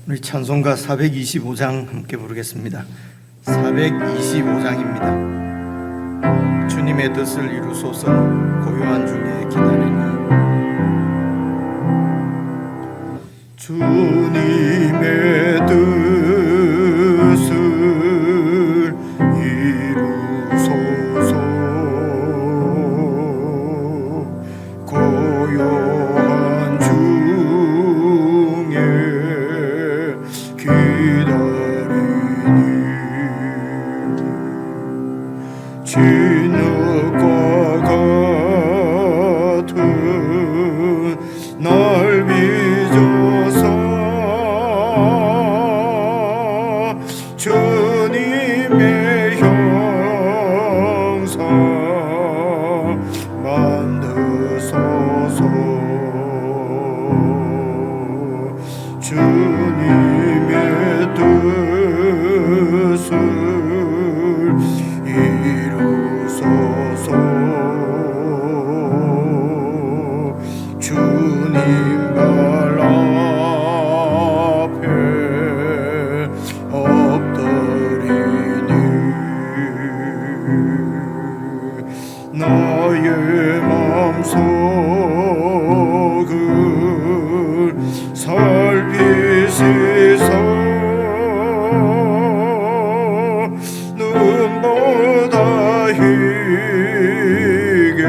우리 찬송가 425장 함께 부르겠습니다. 425장입니다. 주님의 뜻을 이루소서 고요한 중에 기다리니 주님의 뜻을 이루소서 고요한 중에 기다리니 진흙과 같은 날 빚어서 주님의 형상 만드소서 주님의 뜻을 이루소서 주님 발 앞에 엎드리니 나의 맘속을 살피시소 눈보다 희게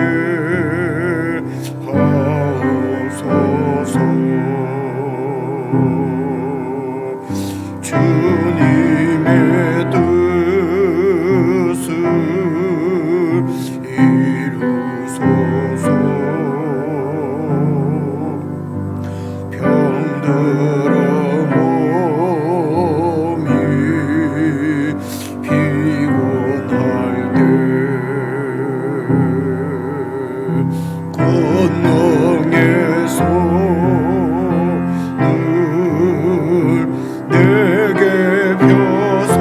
하옵소서 주님의 뜻을 이루소서 병들어 몸이 피곤할 때 권능의 손을 내게 펴서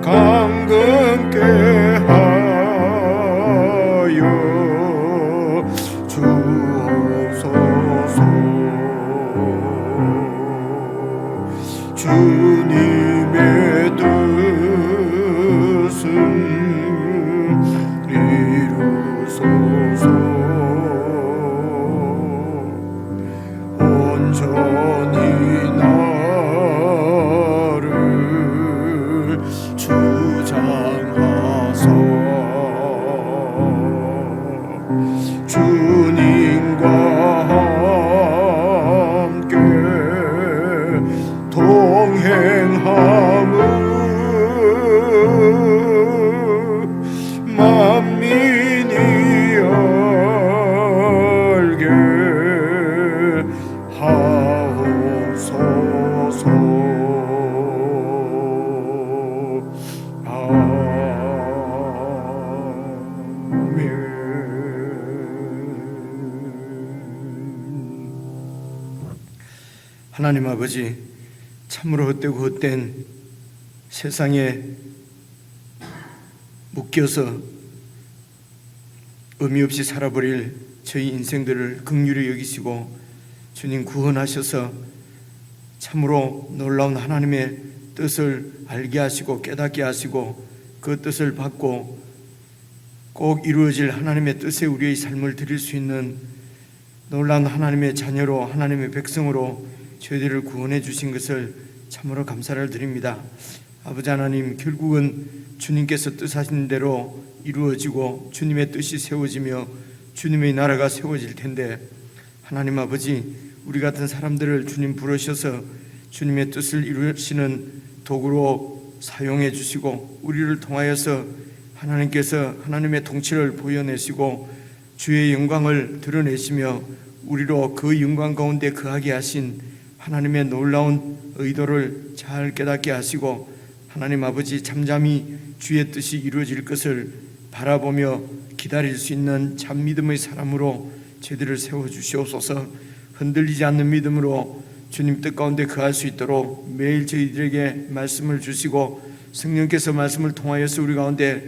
감금케 하여 주옵소서 주님의 뜻을 이루소서 온전히 나를 주장하사 주님과 함께 동행함을 만민이 알게 하옵소서 하나님 아버지, 참으로 헛되고 헛된 세상에 묶여서 의미 없이 살아버릴 저희 인생들을 긍휼히 여기시고 주님 구원하셔서 참으로 놀라운 하나님의 뜻을 알게 하시고 깨닫게 하시고 그 뜻을 받고 꼭 이루어질 하나님의 뜻에 우리의 삶을 드릴 수 있는 놀라운 하나님의 자녀로 하나님의 백성으로 저희들을 구원해 주신 것을 참으로 감사를 드립니다. 아버지 하나님, 결국은 주님께서 뜻하신 대로 이루어지고 주님의 뜻이 세워지며 주님의 나라가 세워질 텐데 하나님 아버지, 우리 같은 사람들을 주님 부르셔서 주님의 뜻을 이루시는 도구로 사용해 주시고 우리를 통하여서 하나님께서 하나님의 통치를 보여내시고 주의 영광을 드러내시며 우리로 그 영광 가운데 거하게 하신 하나님의 놀라운 의도를 잘 깨닫게 하시고 하나님 아버지, 잠잠히 주의 뜻이 이루어질 것을 바라보며 기다릴 수 있는 참 믿음의 사람으로 저희들을 세워주시옵소서. 흔들리지 않는 믿음으로 주님 뜻 가운데 거할 수 있도록 매일 저희들에게 말씀을 주시고 성령께서 말씀을 통하여서 우리 가운데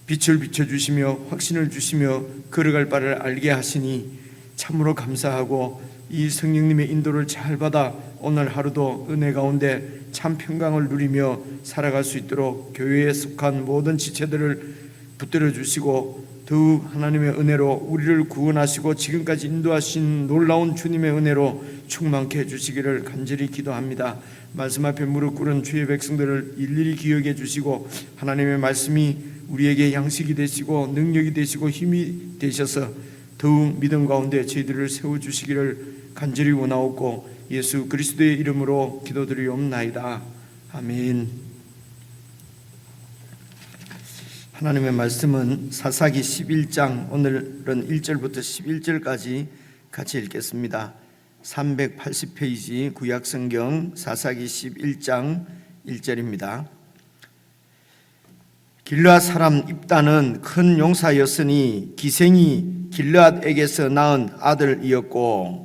빛을 비춰주시며 확신을 주시며 걸어갈 바를 알게 하시니 참으로 감사하고 이 성령님의 인도를 잘 받아 오늘 하루도 은혜 가운데 참 평강을 누리며 살아갈 수 있도록 교회에 속한 모든 지체들을 붙들어 주시고 더욱 하나님의 은혜로 우리를 구원하시고 지금까지 인도하신 놀라운 주님의 은혜로 충만케 해주시기를 간절히 기도합니다. 말씀 앞에 무릎 꿇은 주의 백성들을 일일이 기억해 주시고 하나님의 말씀이 우리에게 양식이 되시고 능력이 되시고 힘이 되셔서 더욱 믿음 가운데 저희들을 세워주시기를 간절히 원하옵고 예수 그리스도의 이름으로 기도드리옵나이다. 아멘. 하나님의 말씀은 사사기 11장, 오늘은 1절부터 11절까지 같이 읽겠습니다. 380페이지 구약성경 사사기 11장 1절입니다. 길르앗 사람 입다는 큰 용사였으니 기생이 길르앗에게서 낳은 아들이었고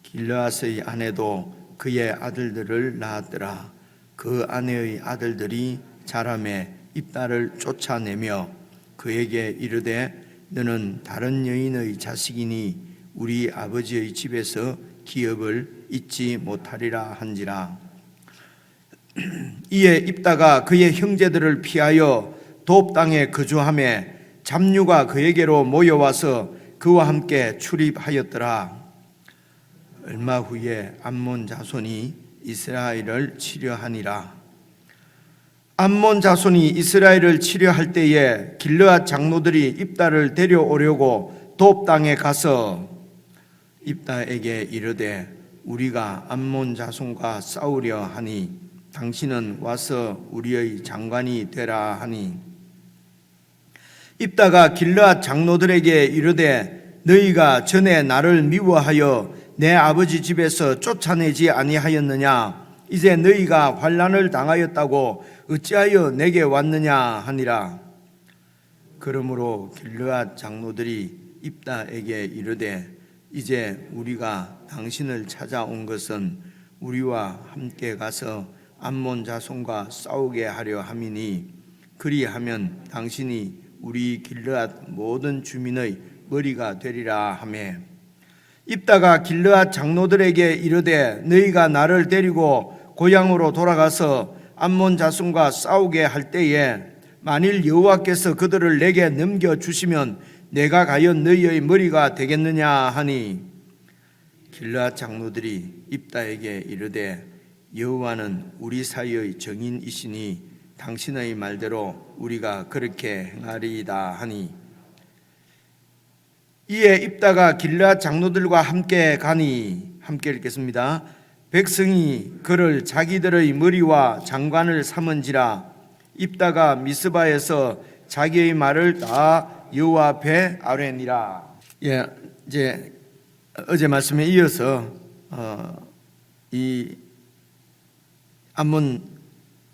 길르앗의 아내도 그의 아들들을 낳았더라. 그 아내의 아들들이 자라매 입다를 쫓아내며 그에게 이르되 너는 다른 여인의 자식이니 우리 아버지의 집에서 기업을 잊지 못하리라 한지라. 이에 입다가 그의 형제들을 피하여 돕 땅에 거주하며 잡류가 그에게로 모여와서 그와 함께 출입하였더라. 얼마 후에 암몬 자손이 이스라엘을 치려하니라. 암몬 자손이 이스라엘을 치려할 때에 길르앗 장로들이 입다를 데려오려고 돕 땅에 가서 입다에게 이르되 우리가 암몬 자손과 싸우려 하니 당신은 와서 우리의 장관이 되라 하니 입다가 길르앗 장로들에게 이르되 너희가 전에 나를 미워하여 내 아버지 집에서 쫓아내지 아니하였느냐? 이제 너희가 환난을 당하였다고 어찌하여 내게 왔느냐 하니라. 그러므로 길르앗 장로들이 입다에게 이르되 이제 우리가 당신을 찾아온 것은 우리와 함께 가서 암몬 자손과 싸우게 하려 함이니 그리하면 당신이 우리 길르앗 모든 주민의 머리가 되리라 하매 입다가 길르앗 장로들에게 이르되 너희가 나를 데리고 고향으로 돌아가서 암몬 자손과 싸우게 할 때에 만일 여호와께서 그들을 내게 넘겨주시면 내가 과연 너희의 머리가 되겠느냐 하니 길르앗 장로들이 입다에게 이르되 여호와는 우리 사이의 정인이시니 당신의 말대로 우리가 그렇게 행하리이다 하니 이에 입다가 길르앗 장로들과 함께 가니 함께 읽겠습니다. 백성이 그를 자기들의 머리와 장관을 삼은지라 입다가 미스바에서 자기의 말을 다 여호와 앞에 아뢰니라. 이제 어제 말씀에 이어서 이 암몬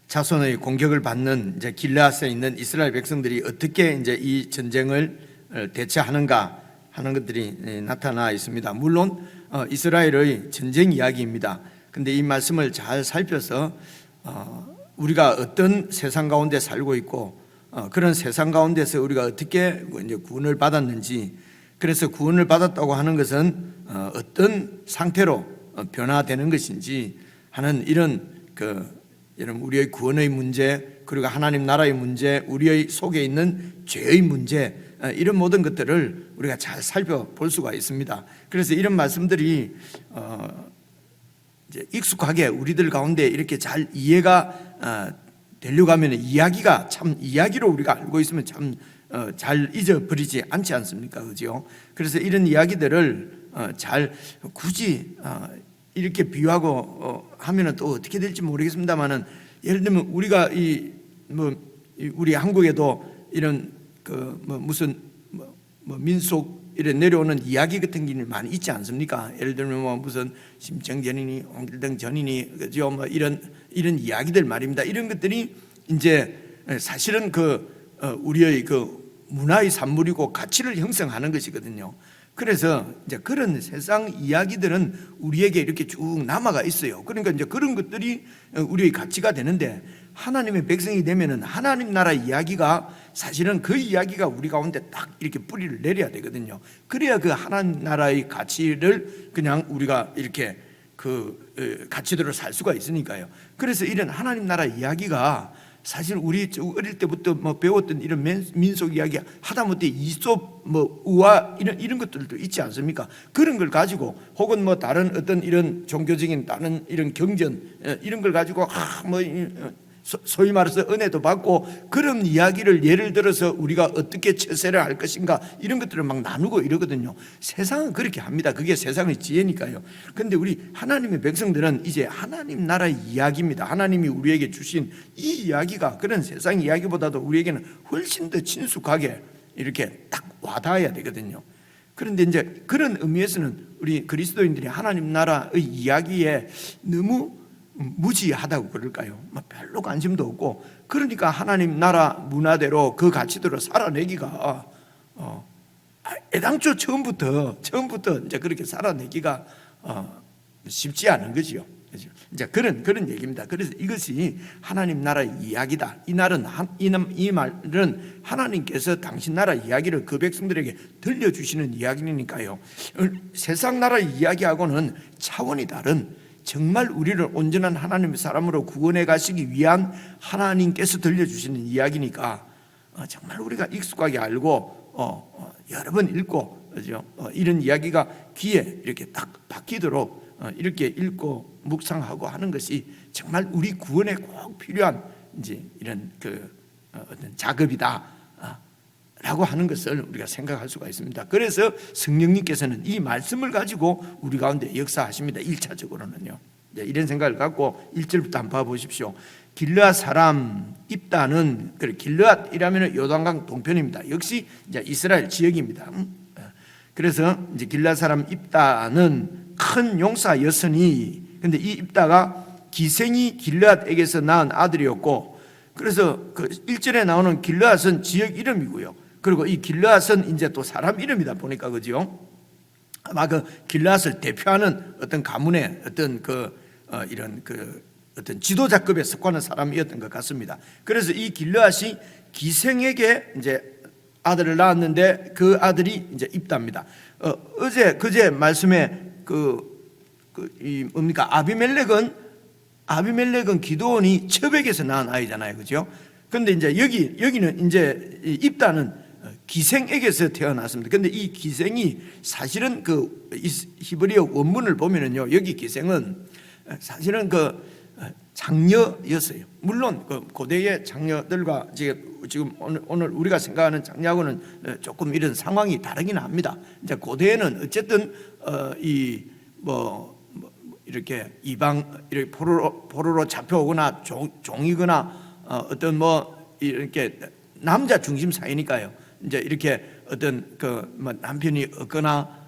자손의 공격을 받는 이제 길르앗에 있는 이스라엘 백성들이 어떻게 이제 이 전쟁을 대처하는가 하는 것들이 나타나 있습니다. 물론 이스라엘의 전쟁 이야기입니다. 근데 이 말씀을 잘 살펴서 우리가 어떤 세상 가운데 살고 있고 그런 세상 가운데서 우리가 어떻게 이제 구원을 받았는지, 그래서 구원을 받았다고 하는 것은 어떤 상태로 변화되는 것인지 하는 이런 우리의 구원의 문제, 그리고 하나님 나라의 문제, 우리의 속에 있는 죄의 문제, 이런 모든 것들을 우리가 잘 살펴볼 수가 있습니다. 그래서 이런 말씀들이 이제 익숙하게 우리들 가운데 이렇게 잘 이해가 되려고 하면 이야기가 참 이야기로 우리가 알고 있으면 참 잘 잊어버리지 않지 않습니까? 그죠? 그래서 이런 이야기들을 잘 굳이 이렇게 비유하고 하면은 또 어떻게 될지 모르겠습니다만은 예를 들면 우리가 우리 한국에도 이런 무슨 민속 이래 내려오는 이야기 같은 게 많이 있지 않습니까? 예를 들면 무슨 심청전이니 홍길동 전이니 그죠? 이런 이야기들 말입니다. 이런 것들이 이제 사실은 우리의 문화의 산물이고 가치를 형성하는 것이거든요. 그래서 이제 그런 세상 이야기들은 우리에게 이렇게 쭉 남아가 있어요. 그러니까 이제 그런 것들이 우리의 가치가 되는데 하나님의 백성이 되면은 하나님 나라 이야기가 사실은 그 이야기가 우리 가운데 딱 이렇게 뿌리를 내려야 되거든요. 그래야 그 하나님 나라의 가치를 그냥 우리가 이렇게 그 가치대로 살 수가 있으니까요. 그래서 이런 하나님 나라 이야기가 사실 우리 어릴 때부터 뭐 배웠던 이런 민속 이야기 하다못해 이솝 뭐 우화 이런 것들도 있지 않습니까? 그런 걸 가지고 혹은 뭐 다른 어떤 이런 종교적인 다른 이런 경전 이런 걸 가지고 뭐 소위 말해서 은혜도 받고 그런 이야기를 예를 들어서 우리가 어떻게 처세를 할 것인가 이런 것들을 막 나누고 이러거든요. 세상은 그렇게 합니다. 그게 세상의 지혜니까요. 그런데 우리 하나님의 백성들은 이제 하나님 나라의 이야기입니다. 하나님이 우리에게 주신 이 이야기가 그런 세상 이야기보다도 우리에게는 훨씬 더 친숙하게 이렇게 딱 와닿아야 되거든요. 그런데 이제 그런 의미에서는 우리 그리스도인들이 하나님 나라의 이야기에 너무 무지하다고 그럴까요? 별로 관심도 없고 그러니까 하나님 나라 문화대로 그 가치대로 살아내기가 애당초 처음부터 이제 그렇게 살아내기가 쉽지 않은 거지요. 이제 그런 얘기입니다. 그래서 이것이 하나님 나라의 이야기다. 이 말은 하나님께서 당신 나라 이야기를 그 백성들에게 들려주시는 이야기니까요. 세상 나라 이야기하고는 차원이 다른 정말 우리를 온전한 하나님의 사람으로 구원해 가시기 위한 하나님께서 들려주시는 이야기니까 정말 우리가 익숙하게 알고 여러 번 읽고 그죠? 이런 이야기가 귀에 이렇게 딱 박히도록 이렇게 읽고 묵상하고 하는 것이 정말 우리 구원에 꼭 필요한 이제 이런 어떤 작업이다. 라고 하는 것을 우리가 생각할 수가 있습니다. 그래서 성령님께서는 이 말씀을 가지고 우리 가운데 역사하십니다. 1차적으로는요. 이런 생각을 갖고 1절부터 한번 봐보십시오. 길르앗 사람 입다는 길르앗이라면 요단강 동편입니다. 역시 이제 이스라엘 지역입니다. 그래서 이제 길르앗 사람 입다는 큰 용사였으니, 근데 이 입다가 기생이 길르앗에게서 낳은 아들이었고, 그래서 그 1절에 나오는 길르앗은 지역 이름이고요. 그리고 이 길르앗은 이제 또 사람 이름이다 보니까 그죠? 아마 그 길르앗을 대표하는 어떤 가문의 어떤 이런 어떤 지도자급에 속하는 사람이었던 것 같습니다. 그래서 이 길르앗이 기생에게 이제 아들을 낳았는데 그 아들이 이제 입다입니다. 그제 말씀에 뭡니까? 아비멜렉은 기드온이 첩에게서 낳은 아이잖아요, 그죠? 그런데 이제 여기는 이제 입다는 기생에게서 태어났습니다. 그런데 이 기생이 사실은 그 히브리어 원문을 보면은요, 여기 기생은 사실은 장녀였어요. 물론 그 고대의 장녀들과 지금 오늘 우리가 생각하는 장녀하고는 조금 이런 상황이 다르긴 합니다. 이제 고대에는 어쨌든 이렇게 이방 이렇게 포로로 잡혀오거나 종이거나 어떤 이렇게 남자 중심 사회니까요. 이제 이렇게 어떤 남편이 없거나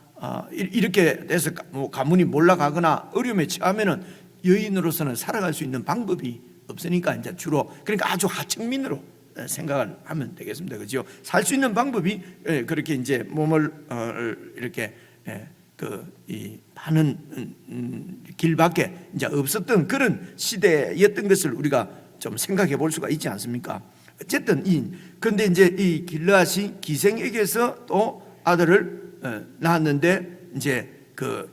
이렇게 돼서 가문이 몰락하거나 어려움에 처하면은 여인으로서는 살아갈 수 있는 방법이 없으니까 이제 주로 그러니까 아주 하층민으로 생각을 하면 되겠습니다. 그죠? 살 수 있는 방법이 그렇게 이제 몸을 이렇게 이 파는 길밖에 이제 없었던 그런 시대였던 것을 우리가 좀 생각해 볼 수가 있지 않습니까? 어쨌든 그런데 이제 이 길르앗이 기생에게서 또 아들을 낳았는데 이제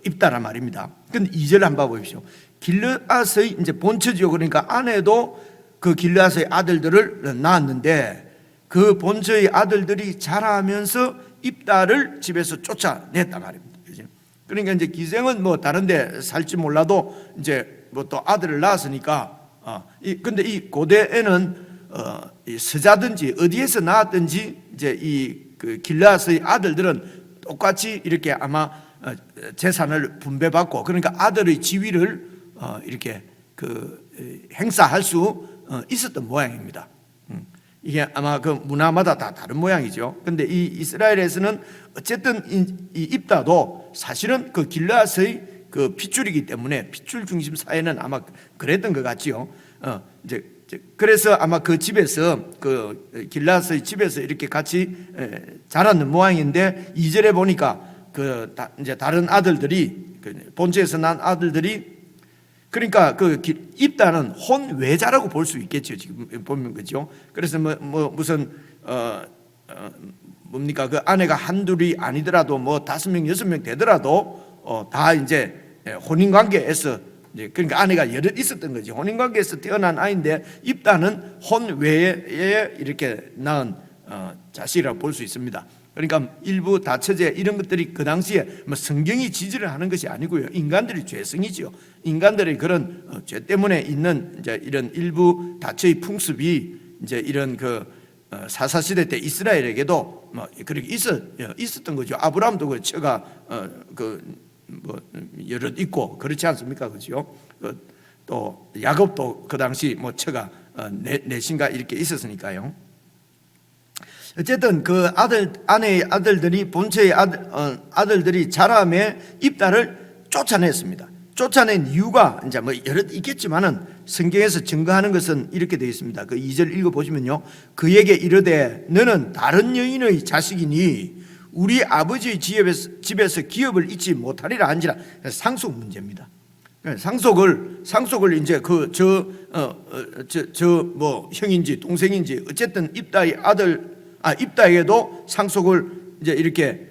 입다란 말입니다. 근데 2절 한번 봐보십시오. 길르앗의 이제 본처지요. 그러니까 아내도 그 길르앗의 아들들을 낳았는데 그 본처의 아들들이 자라면서 입다를 집에서 쫓아냈단 말입니다. 그러니까 이제 기생은 다른데 살지 몰라도 이제 또 아들을 낳았으니까 근데 이 고대에는 서자든지 어디에서 낳았든지 이제 그 길르앗의 아들들은 똑같이 이렇게 아마 재산을 분배받고 그러니까 아들의 지위를 이렇게 행사할 수 있었던 모양입니다. 이게 아마 그 문화마다 다 다른 모양이죠. 그런데 이 이스라엘에서는 어쨌든 이 입다도 사실은 그 길르앗의 그 핏줄이기 때문에 핏줄 중심 사회는 아마 그랬던 것 같지요. 이제 그래서 아마 그 집에서 그 길르앗의 집에서 이렇게 같이 자랐는 모양인데 2절에 보니까 이제 다른 아들들이 본처에서 난 아들들이 그러니까 그 입다는 혼외자라고 볼 수 있겠죠. 지금 보면 그죠. 그래서 무슨 뭡니까 그 아내가 한둘이 아니더라도 뭐 5명 6명 되더라도 다 이제 혼인 관계에서 이제 그러니까 아내가 여럿 있었던 거지. 혼인 관계에서 태어난 아이인데 입다는 혼외에 이렇게 낳은 자식이라고 볼 수 있습니다. 그러니까 일부 다처제 이런 것들이 그 당시에 뭐 성경이 지지를 하는 것이 아니고요. 인간들의 죄성이죠. 인간들의 그런 죄 때문에 있는 이제 이런 일부 다처의 풍습이 이제 이런 그 사사 시대 때 이스라엘에게도 뭐 그렇게 있었던 거죠. 아브라함도 그 처가 뭐 여럿 있고 그렇지 않습니까, 그죠? 또 야곱도 그 당시 뭐 처가 넷인가 이렇게 있었으니까요. 어쨌든 그 아내의 아들들이 본처의 아들들이 자람의 입다를 쫓아냈습니다. 쫓아낸 이유가 이제 뭐 여러 있겠지만은 성경에서 증거하는 것은 이렇게 되어 있습니다. 그 2절 읽어 보시면요, 그에게 이르되 너는 다른 여인의 자식이니 우리 아버지의 집에서 기업을 잊지 못하리라 한지라. 상속 문제입니다. 상속을 이제 뭐 형인지 동생인지 어쨌든 입다에게도 상속을 이제 이렇게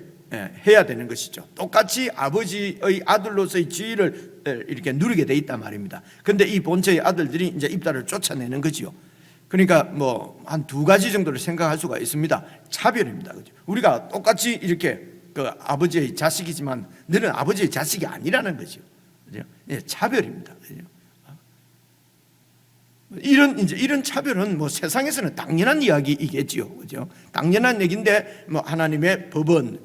해야 되는 것이죠. 똑같이 아버지의 아들로서의 지위를 이렇게 누리게 돼 있단 말입니다. 그런데 이 본처의 아들들이 이제 입다를 쫓아내는 거지요. 그러니까 뭐 한 2가지 정도를 생각할 수가 있습니다. 차별입니다. 그죠? 우리가 똑같이 이렇게 그 아버지의 자식이지만 너는 아버지의 자식이 아니라는 거죠. 그죠? 예, 차별입니다. 그죠? 이런 차별은 뭐 세상에서는 당연한 이야기이겠지요, 그죠? 당연한 얘기인데 뭐 하나님의 법은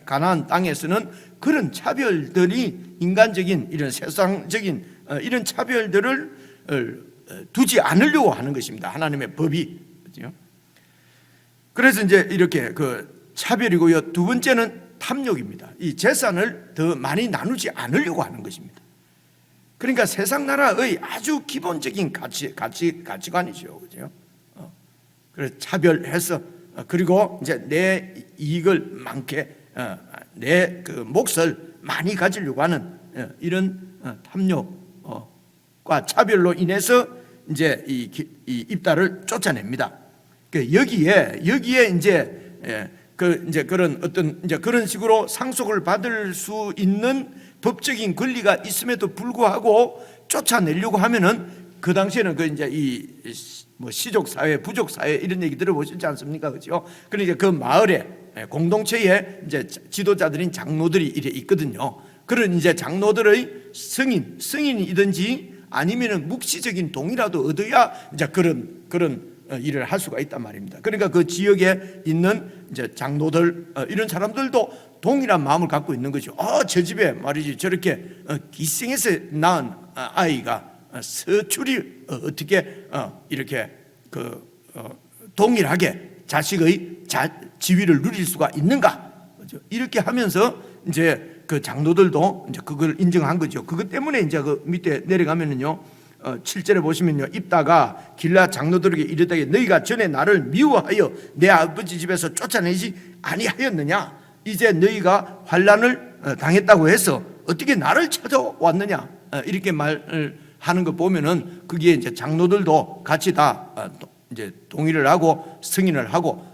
가나안 땅에서는 그런 차별들이 인간적인 이런 세상적인 이런 차별들을 두지 않으려고 하는 것입니다. 하나님의 법이, 그죠? 그래서 이제 이렇게 그 차별이고요. 두 번째는 탐욕입니다. 이 재산을 더 많이 나누지 않으려고 하는 것입니다. 그러니까 세상 나라의 아주 기본적인 가치관이죠, 그죠? 그래서 차별해서 그리고 이제 내 이익을 많게 내 그 몫을 많이 가지려고 하는 이런 탐욕과 차별로 인해서 이제 이 입다를 쫓아냅니다. 여기에 이제 그런 어떤 이제 그런 식으로 상속을 받을 수 있는 법적인 권리가 있음에도 불구하고 쫓아내려고 하면은 그 당시에는 그 이제 뭐 시족 사회, 부족 사회 이런 얘기 들어보셨지 않습니까, 그렇죠? 그러니까 그 마을에 공동체에 이제 지도자들인 장로들이 이래 있거든요. 그런 이제 장로들의 승인이든지 아니면은 묵시적인 동의라도 얻어야 이제 그런 일을 할 수가 있단 말입니다. 그러니까 그 지역에 있는 이제 장로들 이런 사람들도 동일한 마음을 갖고 있는 거죠. 저 집에 말이지 저렇게 기생해서 낳은 아이가 서출이 어떻게 이렇게 동일하게 자식의 지위를 누릴 수가 있는가? 이렇게 하면서 이제 그 장로들도 이제 그걸 인정한 거죠. 그것 때문에 이제 그 밑에 내려가면은요. 7절에 보시면요, 입다가 길라 장로들에게 이르되 너희가 전에 나를 미워하여 내 아버지 집에서 쫓아내지 아니하였느냐? 이제 너희가 환난을 당했다고 해서 어떻게 나를 찾아왔느냐? 이렇게 말을 하는 거 보면은 거기에 이제 장로들도 같이 다 이제 동의를 하고 승인을 하고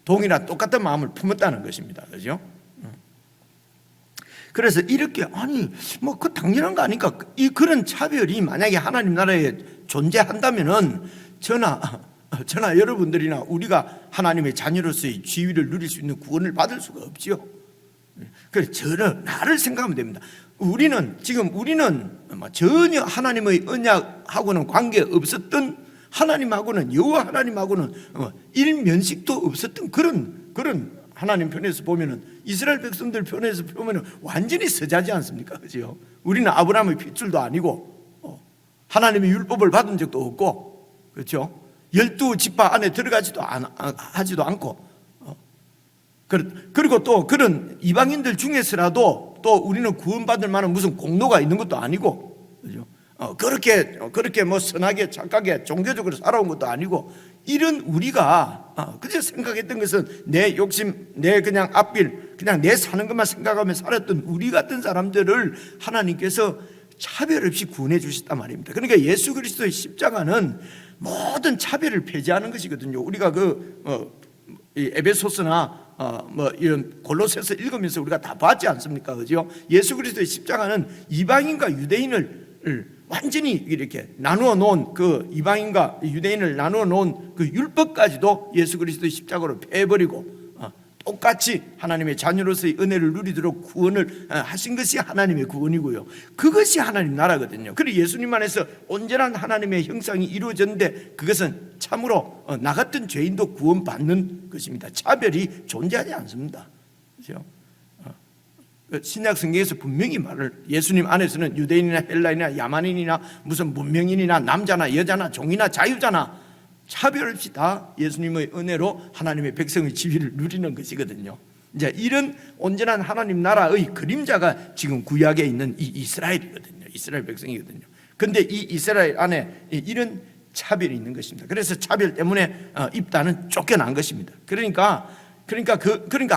동일한 똑같은 마음을 품었다는 것입니다. 그렇죠? 그래서 이렇게 뭐 그 당연한 거 아닙니까? 그런 차별이 만약에 하나님 나라에 존재한다면은 저나 여러분들이나 우리가 하나님의 자녀로서의 지위를 누릴 수 있는 구원을 받을 수가 없지요. 그래서 나를 생각하면 됩니다. 우리는 전혀 하나님의 언약하고는 관계 없었던 하나님하고는 여호와 하나님하고는 일면식도 없었던 그런 하나님 편에서 보면은 이스라엘 백성들 편에서 보면은 완전히 서자지 않습니까? 그죠? 우리는 아브라함의 핏줄도 아니고 하나님의 율법을 받은 적도 없고, 그렇죠? 12지파 안에 들어가지도 하지도 않고, 그리고 또 그런 이방인들 중에서라도 또 우리는 구원받을 만한 무슨 공로가 있는 것도 아니고, 그죠? 그렇게 뭐 선하게 착하게 종교적으로 살아온 것도 아니고, 이런 우리가 그저 생각했던 것은 내 욕심, 내 그냥 앞길, 그냥 내 사는 것만 생각하며 살았던 우리 같은 사람들을 하나님께서 차별 없이 구원해 주셨단 말입니다. 그러니까 예수 그리스도의 십자가는 모든 차별을 폐지하는 것이거든요. 우리가 이 에베소서나 뭐 이런 골로새서 읽으면서 우리가 다 봤지 않습니까? 그죠? 예수 그리스도의 십자가는 이방인과 유대인을 완전히 이렇게 나누어 놓은, 그 이방인과 유대인을 나누어 놓은 그 율법까지도 예수 그리스도의 십자가로 패버리고 똑같이 하나님의 자녀로서의 은혜를 누리도록 구원을 하신 것이 하나님의 구원이고요. 그것이 하나님 나라거든요. 그리고 예수님 안에서 온전한 하나님의 형상이 이루어졌는데, 그것은 참으로 나 같은 죄인도 구원받는 것입니다. 차별이 존재하지 않습니다. 그렇죠? 신약 성경에서 분명히 예수님 안에서는 유대인이나 헬라인이나 야만인이나 무슨 문명인이나 남자나 여자나 종이나 자유자나 차별 없이 다 예수님의 은혜로 하나님의 백성의 지위를 누리는 것이거든요. 이제 이런 온전한 하나님 나라의 그림자가 지금 구약에 있는 이 이스라엘이거든요. 이스라엘 백성이거든요. 근데 이 이스라엘 안에 이런 차별이 있는 것입니다. 그래서 차별 때문에 입다는 쫓겨난 것입니다. 그러니까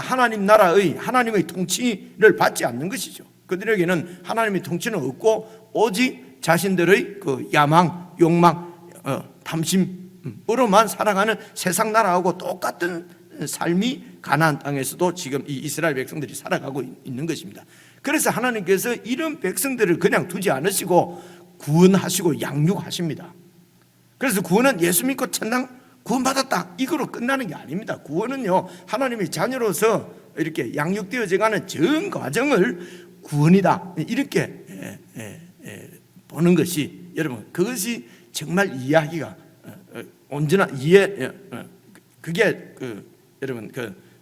하나님 나라의 하나님의 통치를 받지 않는 것이죠. 그들에게는 하나님의 통치는 없고 오직 자신들의 그 야망, 욕망, 탐심으로만 살아가는 세상 나라하고 똑같은 삶이 가나안 땅에서도 지금 이 이스라엘 백성들이 살아가고 있는 것입니다. 그래서 하나님께서 이런 백성들을 그냥 두지 않으시고 구원하시고 양육하십니다. 그래서 구원은 예수 믿고 천당 구원받았다, 이거로 끝나는 게 아닙니다. 구원은요, 하나님의 자녀로서 이렇게 양육되어져가는 전 과정을 구원이다, 이렇게 보는 것이, 여러분, 그것이 정말 이해하기가 온전한 이해, 그게 여러분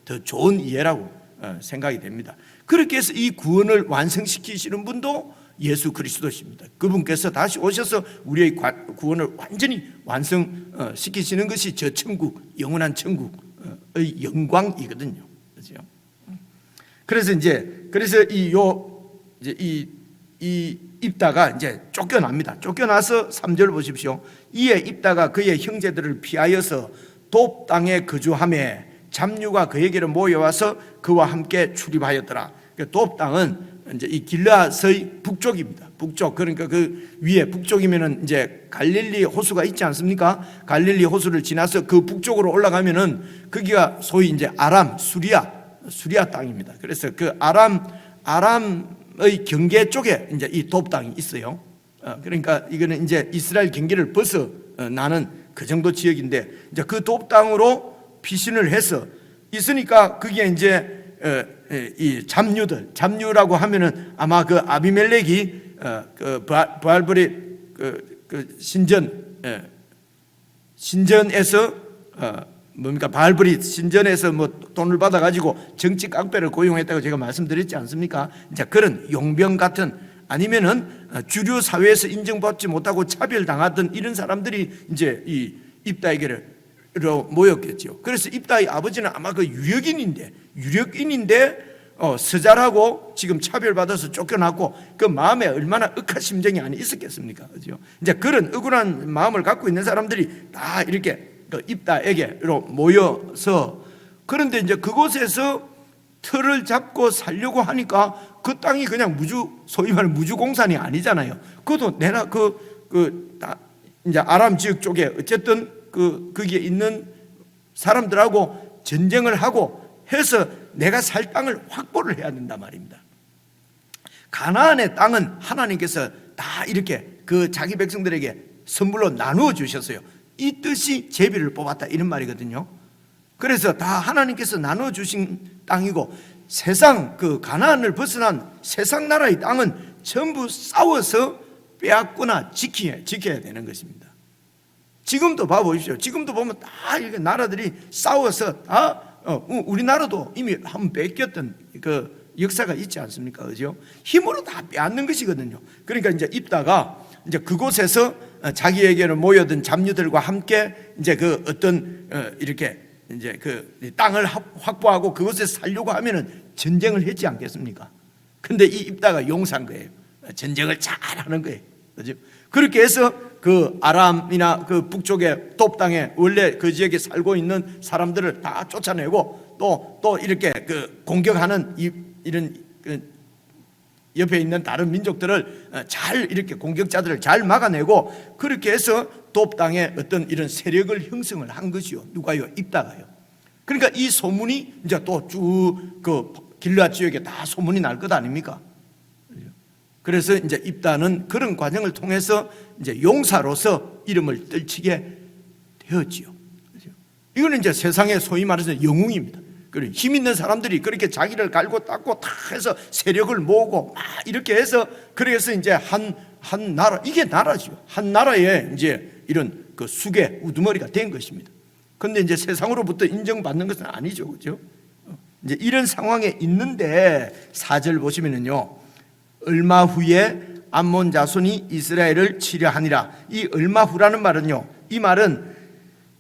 더 좋은 이해라고 생각이 됩니다. 그렇게 해서 이 구원을 완성시키시는 분도 예수 그리스도십니다. 그분께서 다시 오셔서 우리의 구원을 완전히 완성시키시는 것이 저 천국, 영원한 천국의 영광이거든요. 그렇죠? 그래서 이 입다가 이제 쫓겨납니다. 쫓겨나서 3절 보십시오. 이에 입다가 그의 형제들을 피하여서 돕 땅에 거주하매 잡류가 그에게로 모여와서 그와 함께 출입하였더라. 돕 땅은 이제 이 길르앗의 북쪽입니다. 북쪽, 그러니까 그 위에 북쪽이면은 이제 갈릴리 호수가 있지 않습니까? 갈릴리 호수를 지나서 그 북쪽으로 올라가면은 거기가 소위 이제 아람, 수리아 땅입니다. 그래서 그 아람의 경계 쪽에 이제 이 돕 땅이 있어요. 그러니까 이거는 이제 이스라엘 경계를 벗어나는 그 정도 지역인데, 이제 그 돕 땅으로 피신을 해서 있으니까 거기에 이제 이 잡류라고 하면은 아마 그 아비멜렉이 그 브알브리 그 신전에서 뭡니까, 바알브리 신전에서 뭐 돈을 받아 가지고 정치 깡패를 고용했다고 제가 말씀드렸지 않습니까? 이제 그런 용병 같은, 아니면은 주류 사회에서 인정받지 못하고 차별당하던 이런 사람들이 이제 이 입다에게로 모였겠죠. 그래서 입다의 아버지는 아마 그 유력인인데 서잘하고 지금 차별받아서 쫓겨났고 그 마음에 얼마나 억한 심정이 아니 있었겠습니까? 그죠? 이제 그런 억울한 마음을 갖고 있는 사람들이 다 이렇게 그 입다에게로 모여서, 그런데 이제 그곳에서 틀을 잡고 살려고 하니까 그 땅이 그냥 소위 말하는 무주공산이 아니잖아요. 그것도 내나 이제 아람 지역 쪽에 어쨌든 거기에 있는 사람들하고 전쟁을 하고 해서 내가 살 땅을 확보를 해야 된단 말입니다. 가나안의 땅은 하나님께서 다 이렇게 그 자기 백성들에게 선물로 나누어 주셨어요. 이 뜻이 제비를 뽑았다, 이런 말이거든요. 그래서 다 하나님께서 나누어 주신 땅이고, 세상 그 가나안을 벗어난 세상 나라의 땅은 전부 싸워서 빼앗거나 지켜야 되는 것입니다. 지금도 봐보십시오. 지금도 보면 다 이렇게 나라들이 싸워서 다 우리나라도 이미 한번 뺏겼던 그 역사가 있지 않습니까? 그죠? 힘으로 다 빼앗는 것이거든요. 그러니까 이제 입다가 이제 그곳에서 자기에게는 모여든 잡류들과 함께 이제 그 어떤 이렇게 이제 그 땅을 확보하고 그곳에서 살려고 하면은 전쟁을 했지 않겠습니까? 근데 이 입다가 용서한 거예요. 전쟁을 잘하는 거예요. 그죠? 그렇게 해서 그 아람이나 그 북쪽의 돕 땅에 원래 그 지역에 살고 있는 사람들을 다 쫓아내고 또 이렇게 그 공격하는 이런 옆에 있는 다른 민족들을 잘 이렇게 공격자들을 잘 막아내고 그렇게 해서 돕 땅에 어떤 이런 세력을 형성을 한 것이요. 누가요? 입다가요. 그러니까 이 소문이 이제 또 쭉 그 길르앗 지역에 다 소문이 날 것 아닙니까? 그래서 이제 입다는 그런 과정을 통해서 이제 용사로서 이름을 떨치게 되었지요. 이거는 이제 세상의 소위 말해서 영웅입니다. 힘 있는 사람들이 그렇게 자기를 갈고 닦고 다 해서 세력을 모으고 막 이렇게 해서 그래서 이제 한 나라, 이게 나라죠. 한 나라에 이제 이런 그 수계 우두머리가 된 것입니다. 그런데 이제 세상으로부터 인정받는 것은 아니죠, 그죠? 이제 이런 상황에 있는데 4절 보시면은요, 얼마 후에 암몬 자손이 이스라엘을 치려하니라. 이 얼마 후라는 말은요, 이 말은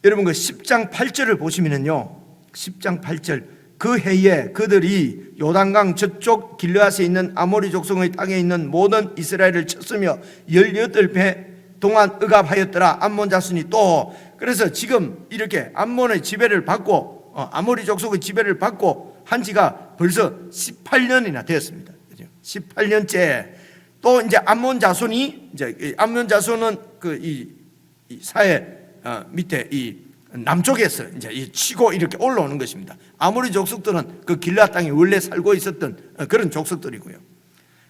여러분 그 10장 8절을 보시면은요, 10장 8절, 그 해에 그들이 요단강 저쪽 길르앗에 있는 아모리 족속의 땅에 있는 모든 이스라엘을 쳤으며 18배 동안 억압하였더라. 암몬 자손이 또, 그래서 지금 이렇게 암몬의 지배를 받고 아모리 족속의 지배를 받고 한 지가 벌써 18년이나 되었습니다. 18년째. 또 이제 암몬 자손이, 이제 암몬 자손은 그 이 사해 밑에 이 남쪽에서 이제 치고 이렇게 올라오는 것입니다. 아모리 족속들은 그 길르앗 땅에 원래 살고 있었던 그런 족속들이고요.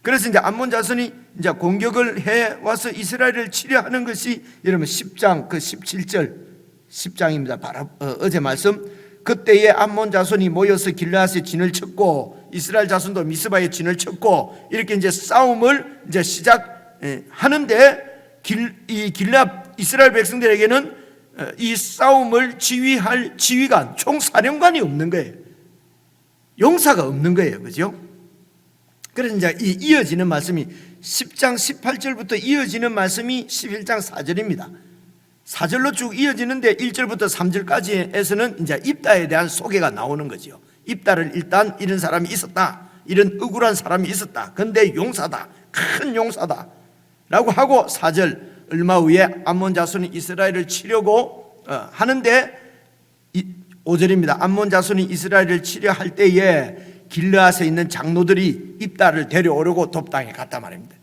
그래서 이제 암몬 자손이 이제 공격을 해 와서 이스라엘을 치려하는 것이 여러분 10장 그 17절 10장입니다. 바로 어제 말씀. 그때에 암몬 자손이 모여서 길르앗에 진을 쳤고 이스라엘 자손도 미스바에 진을 쳤고 이렇게 이제 싸움을 이제 시작하는데 이 길르앗 이스라엘 백성들에게는 이 싸움을 지휘할 지휘관, 총사령관이 없는 거예요. 용사가 없는 거예요. 그죠? 그래서 이제 이 이어지는 말씀이 10장 18절부터 이어지는 말씀이 11장 4절입니다. 4절로 쭉 이어지는데 1절부터 3절까지에서는 이제 입다에 대한 소개가 나오는 거죠. 입다를 일단 이런 사람이 있었다. 이런 억울한 사람이 있었다. 근데 용사다. 큰 용사다. 라고 하고 4절 얼마 후에 암몬 자손이 이스라엘을 치려고 하는데 5절입니다. 암몬 자손이 이스라엘을 치려 할 때에 길르앗에 있는 장로들이 입다를 데려오려고 돕 땅에 갔단 말입니다.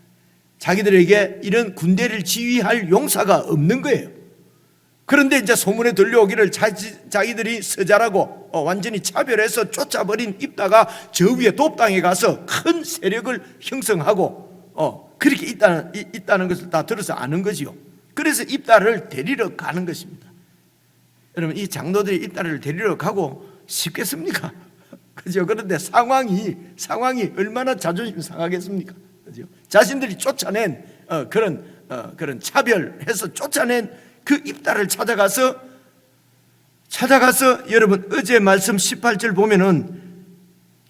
자기들에게 이런 군대를 지휘할 용사가 없는 거예요. 그런데 이제 소문에 들려오기를 자기들이 서자라고 완전히 차별해서 쫓아버린 입다가 저 위에 돕 땅에 가서 큰 세력을 형성하고 그렇게 있다는 것을 다 들어서 아는 거지요. 그래서 입다를 데리러 가는 것입니다. 여러분, 이 장로들이 입다를 데리러 가고 싶겠습니까? 그죠? 그런데 상황이 얼마나 자존심 상하겠습니까? 그죠? 자신들이 쫓아낸 그런 차별해서 쫓아낸 그 입다를 찾아가서 여러분 어제 말씀 18절 보면은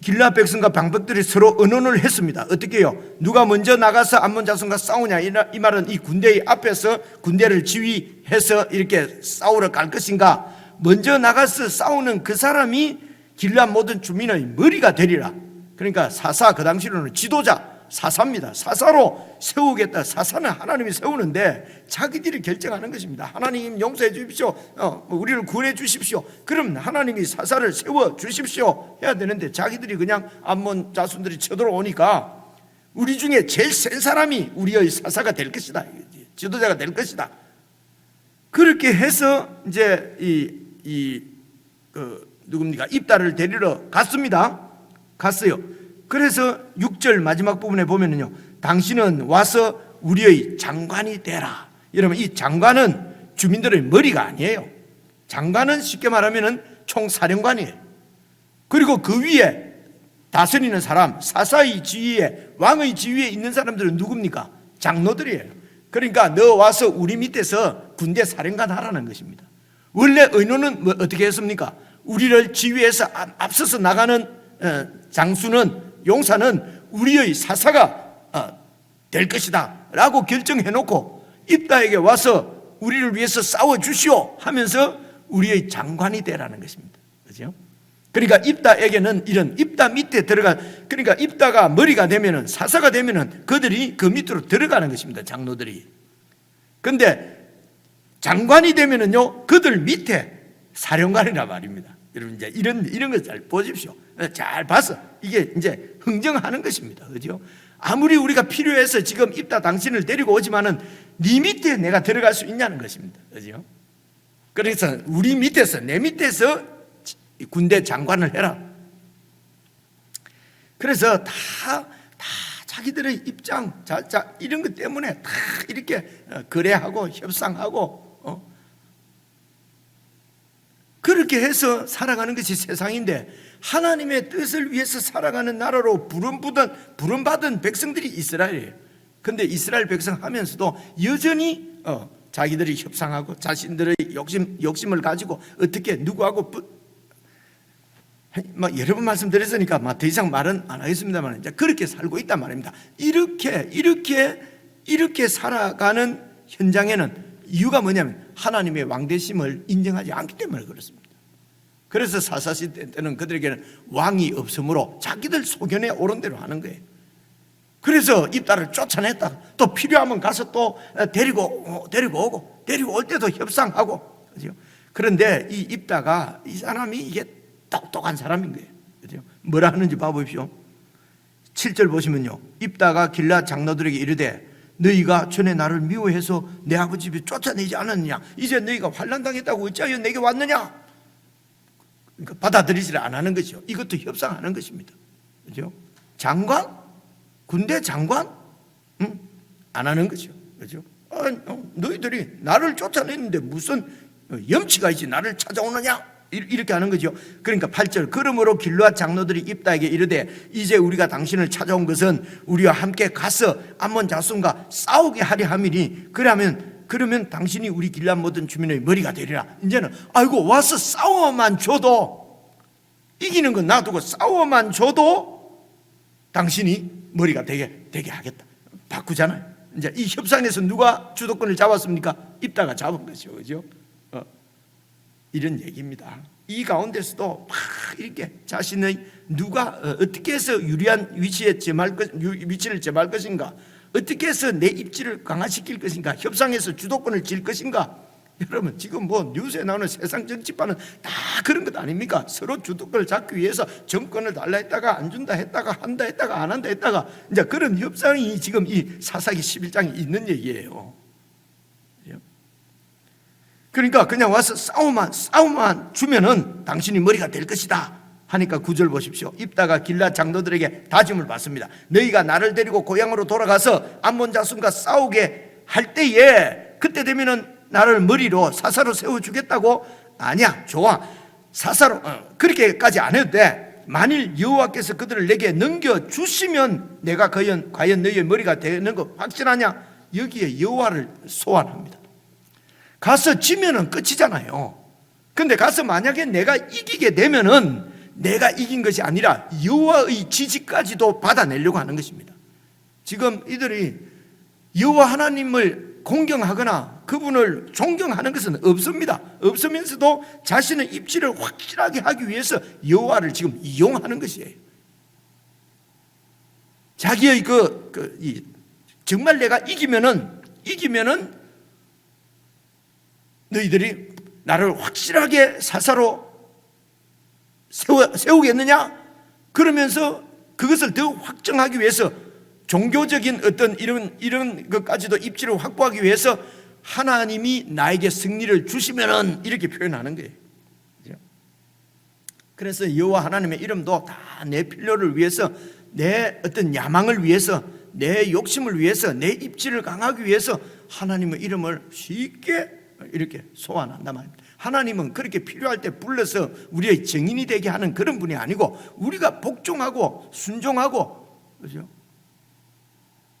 길르앗 백성과 방백들이 서로 의논을 했습니다. 어떻게 해요? 누가 먼저 나가서 암몬 자손과 싸우냐? 이 말은 이 군대의 앞에서 군대를 지휘해서 이렇게 싸우러 갈 것인가? 먼저 나가서 싸우는 그 사람이 길르앗 모든 주민의 머리가 되리라. 그러니까 사사, 그 당시로는 지도자, 사사입니다. 사사로 세우겠다. 사사는 하나님이 세우는데 자기들이 결정하는 것입니다. 하나님 용서해 주십시오. 우리를 구원해 주십시오. 그럼 하나님이 사사를 세워 주십시오 해야 되는데 자기들이 그냥 암몬 자손들이 쳐들어오니까 우리 중에 제일 센 사람이 우리의 사사가 될 것이다. 지도자가 될 것이다. 그렇게 해서 이제 누굽니까? 입다를 데리러 갔어요. 그래서 6절 마지막 부분에 보면은요, 당신은 와서 우리의 장관이 되라. 여러분, 이 장관은 주민들의 머리가 아니에요. 장관은 쉽게 말하면은 총사령관이에요. 그리고 그 위에 다스리는 사람, 사사의 지위에, 왕의 지위에 있는 사람들은 누굽니까? 장로들이에요. 그러니까 너 와서 우리 밑에서 군대 사령관 하라는 것입니다. 원래 의논은 어떻게 했습니까? 우리를 지휘해서 앞서서 나가는 장수는, 용사는 우리의 사사가 될 것이다 라고 결정해놓고 입다에게 와서 우리를 위해서 싸워주시오 하면서 우리의 장관이 되라는 것입니다. 그렇죠? 그러니까 입다에게는 이런 입다 밑에 그러니까 입다가 머리가 되면은, 사사가 되면은 그들이 그 밑으로 들어가는 것입니다. 장로들이. 근데 장관이 되면은요, 그들 밑에 사령관이란 말입니다. 여러분, 이제 이런 거 잘 보십시오. 잘 봐서 이게 이제 흥정하는 것입니다. 그죠? 아무리 우리가 필요해서 지금 입다 당신을 데리고 오지만은 네 밑에 내가 들어갈 수 있냐는 것입니다. 그죠? 그래서 우리 밑에서, 내 밑에서 군대 장관을 해라. 그래서 다 자기들의 입장, 이런 것 때문에 다 이렇게 거래하고 협상하고 그렇게 해서 살아가는 것이 세상인데, 하나님의 뜻을 위해서 살아가는 나라로 부름받은 백성들이 이스라엘이에요. 그런데 이스라엘 백성 하면서도 여전히 자기들이 협상하고 자신들의 욕심을 가지고 어떻게 누구하고 여러 번 말씀드렸으니까 더 이상 말은 안 하겠습니다만, 이제 그렇게 살고 있단 말입니다. 이렇게 살아가는 현장에는 이유가 뭐냐면 하나님의 왕되심을 인정하지 않기 때문에 그렇습니다. 그래서 사사시대 때는 그들에게는 왕이 없으므로 자기들 소견에 옳은 대로 하는 거예요. 그래서 입다를 쫓아냈다. 또 필요하면 가서 또 데리고 오고, 데리고 올 때도 협상하고. 그죠? 그런데 이 입다가, 이 사람이 이게 똑똑한 사람인 거예요. 그죠? 뭐라 하는지 봐보십시오. 7절 보시면요, 입다가 길앗 장로들에게 이르되 너희가 전에 나를 미워해서 내 아버지 집에 쫓아내지 않았느냐? 이제 너희가 환난당했다고 어찌하여 내게 왔느냐? 그러니까 받아들이지를 안 하는 것이죠. 이것도 협상하는 것입니다. 그죠? 장관? 군대 장관? 안 하는 거죠. 그죠? 너희들이 나를 쫓아냈는데 무슨 염치가 있지 나를 찾아오느냐? 이렇게 하는 거죠. 그러니까 8절, 그러므로 길르앗 장로들이 입다에게 이르되 이제 우리가 당신을 찾아온 것은 우리와 함께 가서 암몬 자손과 싸우게 하려 함이니 그러면 당신이 우리 길르앗 모든 주민의 머리가 되리라. 이제는 아이고 와서 싸워만 줘도, 이기는 건 놔두고 싸워만 줘도 당신이 머리가 되게 하겠다. 바꾸잖아요. 이제 이 협상에서 누가 주도권을 잡았습니까? 입다가 잡은 것이죠. 그죠? 이런 얘기입니다. 이 가운데서도 막 이렇게 자신의 누가 어떻게 해서 유리한 위치를 점할 것인가, 어떻게 해서 내 입지를 강화시킬 것인가, 협상에서 주도권을 질 것인가. 여러분 지금 뉴스에 나오는 세상 정치판은 다 그런 것 아닙니까? 서로 주도권을 잡기 위해서 정권을 달라 했다가 안 준다 했다가 한다 했다가 안 한다 했다가, 이제 그런 협상이 지금 이 사사기 11장에 있는 얘기예요. 그러니까 그냥 와서 싸움만 주면은 당신이 머리가 될 것이다 하니까 9절 보십시오. 입다가 길앗 장로들에게 다짐을 받습니다. 너희가 나를 데리고 고향으로 돌아가서 암몬 자손과 싸우게 할 때에 그때 되면은 나를 머리로 사사로 세워주겠다고. 아니야, 좋아, 사사로 그렇게까지 안 해도 돼. 만일 여호와께서 그들을 내게 넘겨주시면 내가 과연 너희의 머리가 되는 거 확실하냐? 여기에 여호와를 소환합니다. 가서 지면은 끝이잖아요. 근데 가서 만약에 내가 이기게 되면은 내가 이긴 것이 아니라 여호와의 지지까지도 받아내려고 하는 것입니다. 지금 이들이 여호와 하나님을 공경하거나 그분을 존경하는 것은 없습니다. 없으면서도 자신의 입지를 확실하게 하기 위해서 여호와를 지금 이용하는 것이에요. 자기의 정말 내가 이기면은 너희들이 나를 확실하게 사사로 세우겠느냐? 그러면서 그것을 더 확정하기 위해서 종교적인 어떤 이런 것까지도 입지를 확보하기 위해서 하나님이 나에게 승리를 주시면은 이렇게 표현하는 거예요. 그래서 여호와 하나님의 이름도 다 내 필요를 위해서, 내 어떤 야망을 위해서, 내 욕심을 위해서, 내 입지를 강하기 위해서 하나님의 이름을 쉽게 이렇게 소환한단 말입니다. 하나님은 그렇게 필요할 때 불러서 우리의 증인이 되게 하는 그런 분이 아니고, 우리가 복종하고 순종하고, 그죠?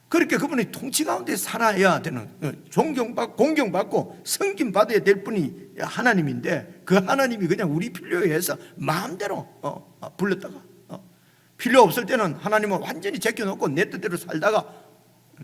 그렇게 그분의 통치 가운데 살아야 되는, 존경받고 공경받고 섬김받아야 될 분이 하나님인데, 그 하나님이 그냥 우리 필요에 의해서 마음대로 불렀다가 필요 없을 때는 하나님은 완전히 제껴놓고 내 뜻대로 살다가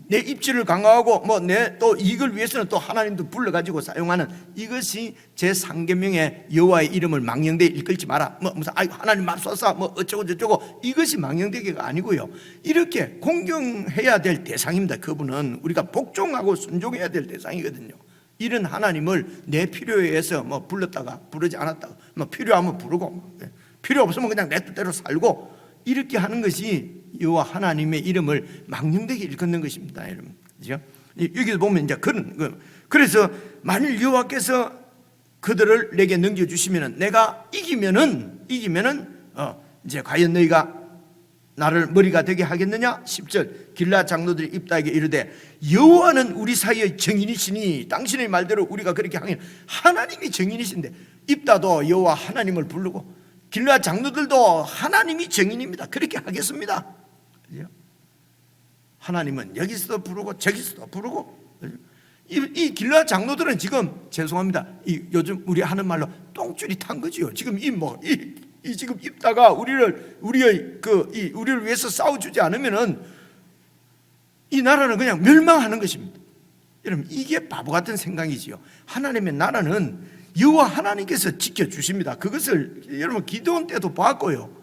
내 입지를 강화하고 내 또 이걸 위해서는 또 하나님도 불러가지고 사용하는, 이것이 제 상계명의 여호와의 이름을 망령되이 일컬지 마라, 무슨 하나님 맙소사 어쩌고 저쩌고, 이것이 망령되기가 아니고요, 이렇게 공경해야 될 대상입니다. 그분은 우리가 복종하고 순종해야 될 대상이거든요. 이런 하나님을 내 필요에 의해서 불렀다가 부르지 않았다가 필요하면 부르고 필요 없으면 그냥 내 뜻대로 살고, 이렇게 하는 것이 여호와 하나님의 이름을 망령되게 일컫는 것입니다, 여러분. 그죠? 여기서 보면 이제 그래서 만일 여호와께서 그들을 내게 넘겨주시면은, 내가 이기면은 이제 과연 너희가 나를 머리가 되게 하겠느냐? 10절 길라 장로들이 입다에게 이르되 여호와는 우리 사이의 정인이시니 당신의 말대로 우리가 그렇게 하면, 하나님이 정인이신데 입다도 여호와 하나님을 부르고 길라 장로들도 하나님이 정인입니다. 그렇게 하겠습니다. 그죠? 하나님은 여기서도 부르고 저기서도 부르고. 이 길라 장로들은 지금 죄송합니다, 요즘 우리 하는 말로 똥줄이 탄 거지요. 지금 지금 입다가 우리를 위해서 싸워주지 않으면은 이 나라는 그냥 멸망하는 것입니다. 여러분, 이게 바보 같은 생각이지요. 하나님의 나라는 여호와 하나님께서 지켜주십니다. 그것을 여러분 기드온 때도 봤고요.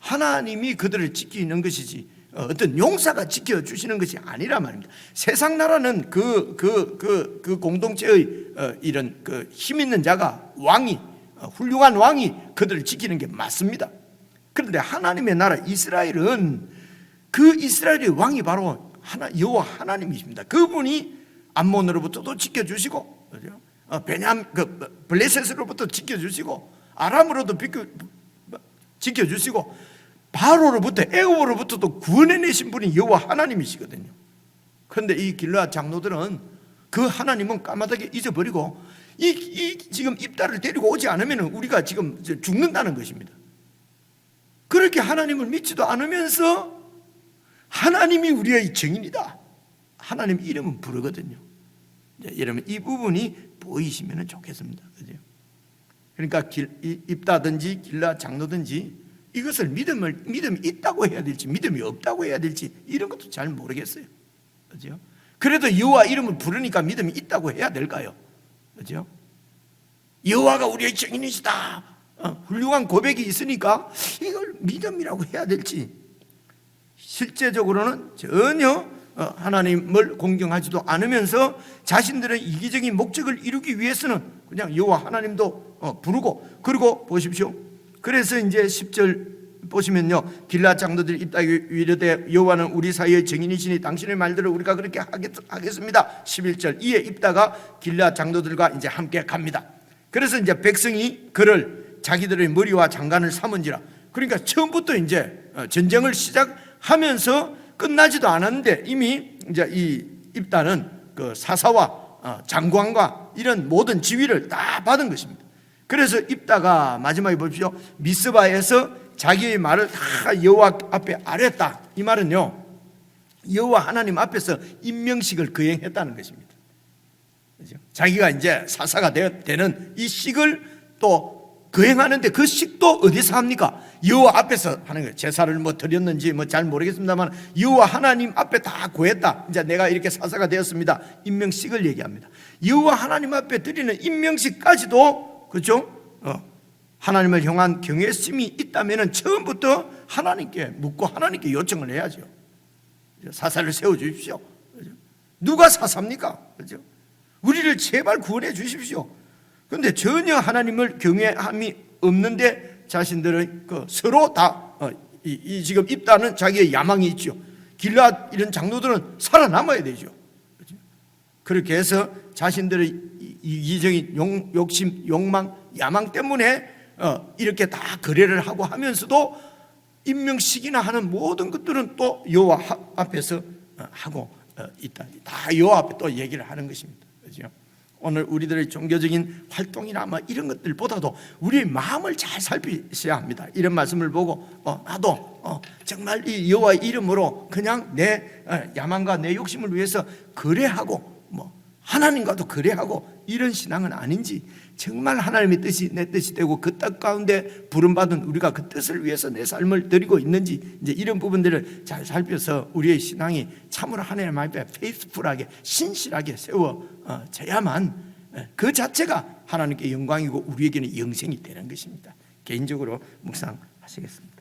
하나님이 그들을 지키는 것이지 어떤 용사가 지켜주시는 것이 아니라 말입니다. 세상 나라는 그 공동체의 이런 힘 있는 자가, 왕이, 훌륭한 왕이 그들을 지키는 게 맞습니다. 그런데 하나님의 나라 이스라엘은, 그 이스라엘의 왕이 바로 여호와 하나님이십니다. 그분이 암몬으로부터도 지켜주시고, 블레셋으로부터 지켜주시고, 아람으로도 지켜주시고, 바로로부터, 애굽으로부터도 구원해내신 분이 여호와 하나님이시거든요. 그런데 이 길라 장로들은 그 하나님은 까마득하게 잊어버리고 지금 입다를 데리고 오지 않으면 우리가 지금 죽는다는 것입니다. 그렇게 하나님을 믿지도 않으면서 하나님이 우리의 정인이다, 하나님 이름은 부르거든요. 여러분, 이 부분이 보이시면 좋겠습니다. 그죠? 그러니까 입다든지 길라 장로든지 이것을 믿음이 있다고 해야 될지 믿음이 없다고 해야 될지 이런 것도 잘 모르겠어요. 그죠? 그래도 여호와 이름을 부르니까 믿음이 있다고 해야 될까요? 그죠? 여호와가 우리의 정인이시다, 훌륭한 고백이 있으니까 이걸 믿음이라고 해야 될지, 실제적으로는 전혀 하나님을 공경하지도 않으면서 자신들의 이기적인 목적을 이루기 위해서는 그냥 여호와 하나님도 부르고, 그리고 보십시오. 그래서 이제 10절 보시면요, 길라 장로들이 입다에게 이르되 여호와는 우리 사이의 정인이시니 당신의 말대로 우리가 그렇게 하겠습니다. 11절 이에 입다가 길라 장로들과 이제 함께 갑니다. 그래서 이제 백성이 그를 자기들의 머리와 장관을 삼은지라. 그러니까 처음부터 이제 전쟁을 시작하면서 끝나지도 않았는데 이미 이제 이 입다는 그 사사와 장관과 이런 모든 지위를 다 받은 것입니다. 그래서 입다가 마지막에 보십시오, 미스바에서 자기의 말을 다 여호와 앞에 아뢰었다. 이 말은요, 여호와 하나님 앞에서 임명식을 거행했다는 것입니다. 그렇죠? 자기가 이제 사사가 되는 이 식을 또 거행하는데 그 식도 어디서 합니까? 여호와 앞에서 하는 거예요. 제사를 드렸는지 잘 모르겠습니다만 여호와 하나님 앞에 다 구했다. 이제 내가 이렇게 사사가 되었습니다. 임명식을 얘기합니다. 여호와 하나님 앞에 드리는 임명식까지도, 그렇죠? 하나님을 향한 경외심이 있다면 처음부터 하나님께 묻고 하나님께 요청을 해야죠. 사사를 세워주십시오. 누가 사사입니까? 그렇죠? 우리를 제발 구원해 주십시오. 그런데 전혀 하나님을 경외함이 없는데 자신들의 서로 다 지금 입다는 자기의 야망이 있죠. 길라 이런 장로들은 살아남아야 되죠. 그렇죠? 그렇게 해서 자신들의 이기적인 욕심, 욕망, 야망 때문에 이렇게 다 거래를 하고 하면서도 임명식이나 하는 모든 것들은 또 여호와 앞에서 하고 있다. 다 여호와 앞에 또 얘기를 하는 것입니다. 그렇죠? 오늘 우리들의 종교적인 활동이나 이런 것들보다도 우리의 마음을 잘 살피셔야 합니다. 이런 말씀을 보고 나도 정말 이 여호와의 이름으로 그냥 내 야망과 내 욕심을 위해서 거래하고 하나님과도 거래하고 이런 신앙은 아닌지, 정말 하나님의 뜻이 내 뜻이 되고 그 뜻 가운데 부름받은 우리가 그 뜻을 위해서 내 삶을 드리고 있는지, 이제 이런 부분들을 잘 살펴서 우리의 신앙이 참으로 하나님 앞에 페이스풀하게 신실하게 세워져야만 그 자체가 하나님께 영광이고 우리에게는 영생이 되는 것입니다. 개인적으로 묵상하시겠습니다.